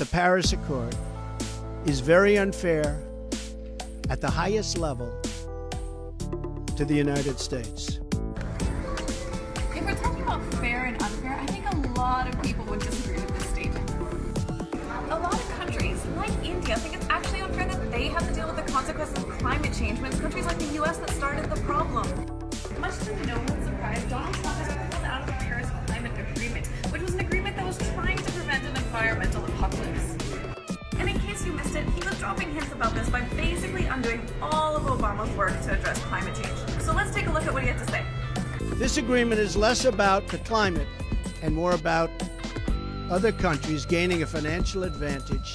the Paris Accord is very unfair at the highest level to the United States. If we're talking about fair and unfair, I think a lot of people would disagree with this statement. A lot of countries, like India, think it's actually unfair that they have to deal with the consequences of climate change when it's countries like the US that started the problem. Much to no one's surprise, Donald Trump has pulled out of the Paris Climate Agreement, which was an agreement that was trying to prevent an environmental apocalypse. And in case you missed it, he was dropping hints about this by basically undoing all of Obama's work to address climate change. So let's take a look at what he had to say. This agreement is less about the climate and more about other countries gaining a financial advantage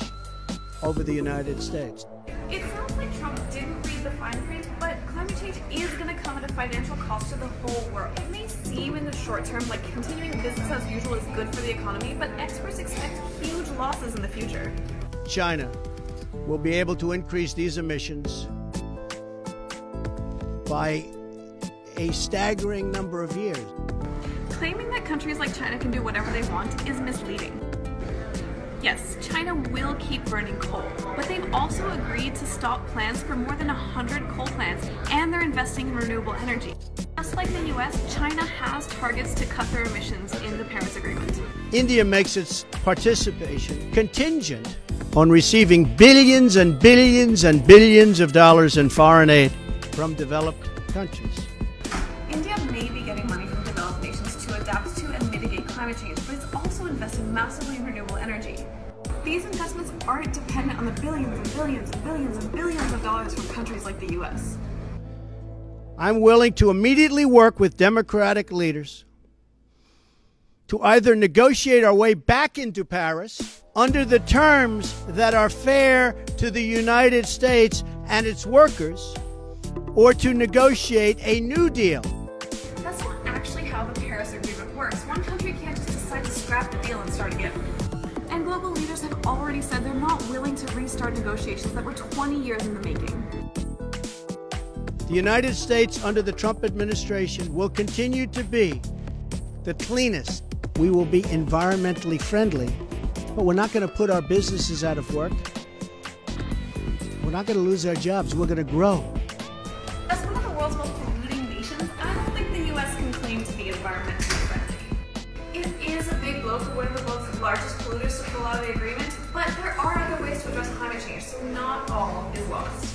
over the United States. It sounds like Trump didn't read the fine print, but climate change is going to come at a financial cost to the whole world. It may seem in the short term like continuing business as usual is good for the economy, but experts expect huge losses in the future. China will be able to increase these emissions by a staggering number of years. Claiming that countries like China can do whatever they want is misleading. Yes, China will keep burning coal, but they've also agreed to stop plans for more than 100 coal plants, and they're investing in renewable energy. Just like the US, China has targets to cut their emissions in the Paris Agreement. India makes its participation contingent on receiving billions and billions and billions of dollars in foreign aid from developed countries. India may be getting money from developed nations to adapt to and mitigate climate change, but it's also investing massively in renewable energy. These investments aren't dependent on the billions and billions and billions and billions of dollars from countries like the US. I'm willing to immediately work with Democratic leaders to either negotiate our way back into Paris under the terms that are fair to the United States and its workers, or to negotiate a new deal. That's not actually how the Paris Agreement works. One country can't just decide to scrap the deal and start again. And global leaders have already said they're not willing to restart negotiations that were 20 years in the making. The United States under the Trump administration will continue to be the cleanest. We will be environmentally friendly, but we're not going to put our businesses out of work. We're not going to lose our jobs. We're going to grow. As one of the world's most polluting nations, I don't think the US can claim to be environmentally friendly. It is a big blow for one of the world's largest polluters to pull out of the agreement, but there are other ways to address climate change, so not all is lost.